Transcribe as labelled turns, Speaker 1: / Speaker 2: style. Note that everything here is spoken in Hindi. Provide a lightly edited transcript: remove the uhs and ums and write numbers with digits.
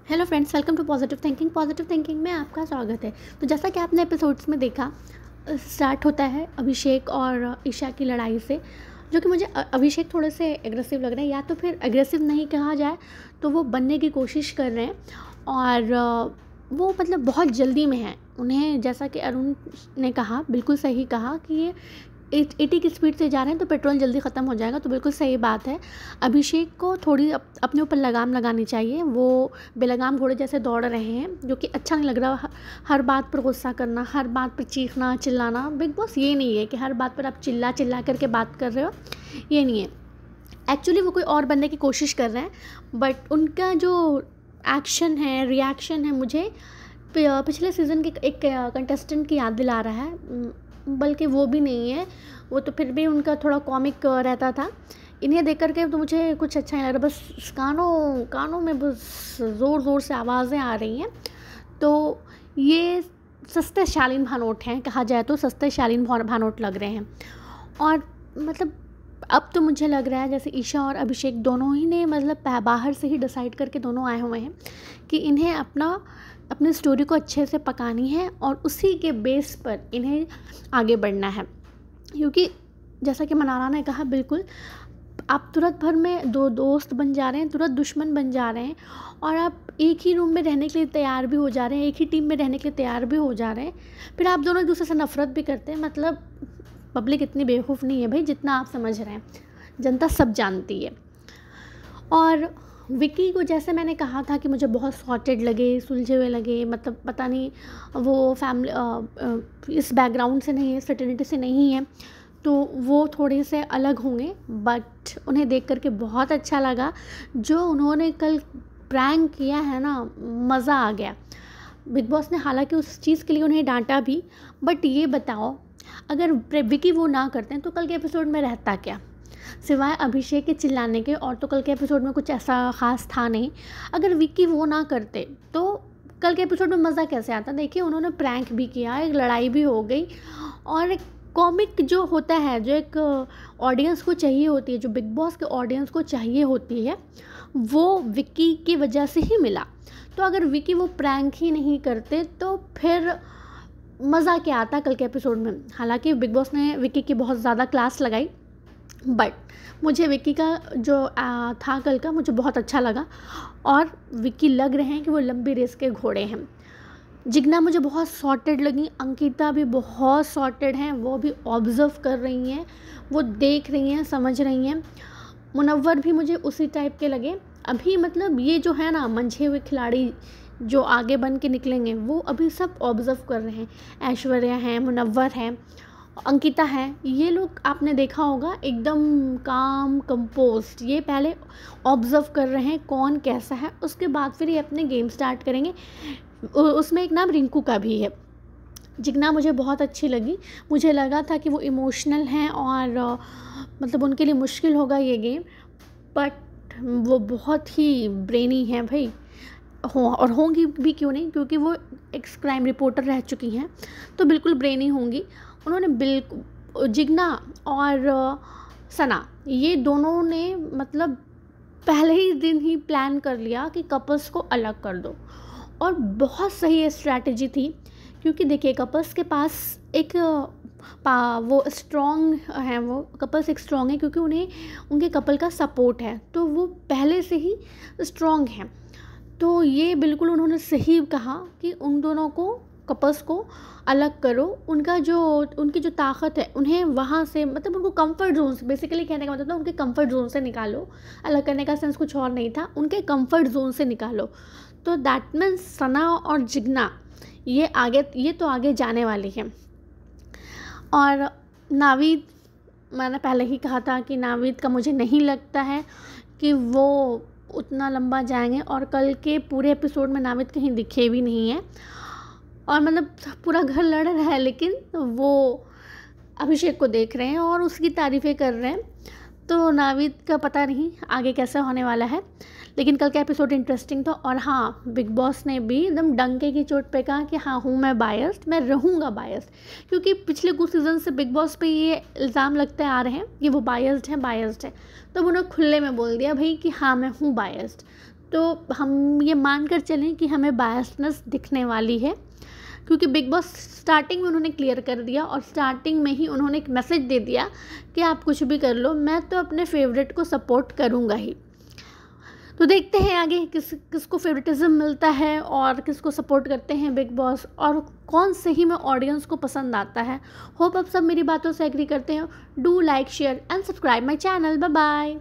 Speaker 1: Hello friends, welcome to positive thinking में आपका स्वागत है। तो जैसा कि आपने एपिसोड्स में देखा, स्टार्ट होता है अभिषेक और ईशा की लड़ाई से, जो कि मुझे अभिषेक थोड़े से एग्रेसिव लग रहे हैं, या तो फिर एग्रेसिव नहीं कहा जाए तो वो बनने की कोशिश कर रहे हैं। और वो मतलब बहुत जल्दी में है। उन्हें, जैसा कि अरुण ने कहा, बिल्कुल सही कहा कि ये 80 की स्पीड से जा रहे हैं तो पेट्रोल जल्दी ख़त्म हो जाएगा। तो बिल्कुल सही बात है। अभिषेक को थोड़ी अपने ऊपर लगाम लगानी चाहिए। वो बेलगाम घोड़े जैसे दौड़ रहे हैं, जो कि अच्छा नहीं लग रहा। हर बात पर गुस्सा करना, हर बात पर चीखना चिल्लाना। बिग बॉस ये नहीं है कि हर बात पर आप चिल्ला चिल्ला करके बात कर रहे हो, ये नहीं है। एक्चुअली वो कोई और बनने की कोशिश कर रहे हैं, बट उनका जो एक्शन है, रिएक्शन है, मुझे पिछले सीज़न के एक कंटेस्टेंट की याद दिला रहा है। बल्कि वो भी नहीं है, वो तो फिर भी उनका थोड़ा कॉमिक रहता था। इन्हें देख कर के तो मुझे कुछ अच्छा नहीं लग रहा। बस कानों में बस ज़ोर ज़ोर से आवाज़ें आ रही हैं। तो ये सस्ते शालीन भानोट हैं, कहा जाए तो सस्ते शालीन भानोट लग रहे हैं। और मतलब अब तो मुझे लग रहा है जैसे ईशा और अभिषेक दोनों ही ने मतलब बाहर से ही डिसाइड करके दोनों आए हुए हैं कि इन्हें अपनी स्टोरी को अच्छे से पकानी है और उसी के बेस पर इन्हें आगे बढ़ना है। क्योंकि जैसा कि मनारा ने कहा, बिल्कुल आप तुरंत भर में दो दोस्त बन जा रहे हैं, तुरंत दुश्मन बन जा रहे हैं, और आप एक ही रूम में रहने के लिए तैयार भी हो जा रहे हैं, एक ही टीम में रहने के लिए तैयार भी हो जा रहे हैं। फिर आप दोनों एक दूसरे से नफरत भी करते हैं। मतलब पब्लिक इतनी बेवकूफ़ नहीं है भाई जितना आप समझ रहे हैं। जनता सब जानती है। और विकी को, जैसे मैंने कहा था कि मुझे बहुत सॉर्टेड लगे, सुलझे हुए लगे, मतलब पता नहीं वो फैमिली इस बैकग्राउंड से नहीं है, फ्रेटर्निटी से नहीं है, तो वो थोड़े से अलग होंगे। बट उन्हें देख करके बहुत अच्छा लगा। जो उन्होंने कल प्रैंक किया है ना, मज़ा आ गया। बिग बॉस ने हालांकि उस चीज़ के लिए उन्हें डांटा भी, बट ये बताओ, अगर विकी वो ना करते हैं तो कल के एपिसोड में रहता क्या, सिवाय अभिषेक के चिल्लाने के। और तो कल के एपिसोड में कुछ ऐसा ख़ास था नहीं। अगर विक्की वो ना करते तो कल के एपिसोड में मज़ा कैसे आता। देखिए, उन्होंने प्रैंक भी किया, एक लड़ाई भी हो गई, और एक कॉमिक जो होता है, जो एक ऑडियंस को चाहिए होती है, जो बिग बॉस के ऑडियंस को चाहिए होती है, वो विक्की की वजह से ही मिला। तो अगर विक्की वो प्रैंक ही नहीं करते तो फिर मज़ा क्या आता कल के एपिसोड में। हालांकि बिग बॉस ने विक्की की बहुत ज़्यादा क्लास लगाई, बट मुझे विक्की का जो था कल का, मुझे बहुत अच्छा लगा। और विक्की लग रहे हैं कि वो लंबी रेस के घोड़े हैं। जिग्ना मुझे बहुत सॉर्टेड लगी, अंकिता भी बहुत सॉर्टेड हैं, वो भी ऑब्ज़र्व कर रही हैं, वो देख रही हैं, समझ रही हैं। मुनव्वर भी मुझे उसी टाइप के लगे। अभी मतलब ये जो है ना, मंझे हुए खिलाड़ी जो आगे बन के निकलेंगे, वो अभी सब ऑब्ज़र्व कर रहे हैं। ऐश्वर्या हैं, मुनव्वर हैं, अंकिता है, ये लोग आपने देखा होगा एकदम काम कंपोस्ट। ये पहले ऑब्ज़र्व कर रहे हैं कौन कैसा है, उसके बाद फिर ये अपने गेम स्टार्ट करेंगे। उसमें एक नाम रिंकू का भी है। जिग्ना मुझे बहुत अच्छी लगी। मुझे लगा था कि वो इमोशनल हैं और मतलब उनके लिए मुश्किल होगा ये गेम, बट वो बहुत ही ब्रेनी हैं भाई। और होंगी भी, क्यों नहीं, क्योंकि वो एक्स क्राइम रिपोर्टर रह चुकी हैं, तो बिल्कुल ब्रेनी होंगी। उन्होंने बिल्कुल, जिग्ना और सना, ये दोनों ने मतलब पहले ही दिन ही प्लान कर लिया कि कपल्स को अलग कर दो। और बहुत सही स्ट्रैटेजी थी, क्योंकि देखिए कपल्स के पास एक वो स्ट्रॉन्ग हैं, वो कपल्स एक स्ट्रॉन्ग है क्योंकि उन्हें उनके कपल का सपोर्ट है, तो वो पहले से ही स्ट्रॉन्ग हैं। तो ये बिल्कुल उन्होंने सही कहा कि उन दोनों को, कपल्स को अलग करो। उनकी जो ताकत है, उन्हें वहाँ से, मतलब उनको कंफर्ट जोन से, बेसिकली कहने का मतलब था, उनके कंफर्ट जोन से निकालो। अलग करने का सेंस कुछ और नहीं था, उनके कंफर्ट जोन से निकालो। तो दैट मीन्स सना और जिग्ना ये तो आगे जाने वाली है। और नावीद, मैंने पहले ही कहा था कि नावीद का मुझे नहीं लगता है कि वो उतना लंबा जाएंगे, और कल के पूरे एपिसोड में नावीद कहीं दिखे भी नहीं है। और मतलब पूरा घर लड़ रहा है, लेकिन वो अभिषेक को देख रहे हैं और उसकी तारीफ़ें कर रहे हैं। तो नावीद का पता नहीं आगे कैसा होने वाला है, लेकिन कल का एपिसोड इंटरेस्टिंग था। और हाँ, बिग बॉस ने भी एकदम डंके की चोट पे कहा कि हाँ हूँ मैं बायस्ड, मैं रहूँगा बायस्ड। क्योंकि पिछले कुछ सीज़न से बिग बॉस पे ये इल्ज़ाम लगते आ रहे हैं कि वो बायस्ड है। तब उन्होंने खुले में बोल दिया भाई कि हाँ मैं हूँ बायस्ड। तो हम ये मान कर चलें कि हमें बायसनेस दिखने वाली है, क्योंकि बिग बॉस स्टार्टिंग में उन्होंने क्लियर कर दिया और स्टार्टिंग में ही उन्होंने एक मैसेज दे दिया कि आप कुछ भी कर लो, मैं तो अपने फेवरेट को सपोर्ट करूँगा ही। तो देखते हैं आगे किसको फेवरेटिज्म मिलता है और किसको सपोर्ट करते हैं बिग बॉस, और कौन सही में ऑडियंस को पसंद आता है। होप आप सब मेरी बातों से एग्री करते हैं। Do like, share and subscribe my channel. Bye bye.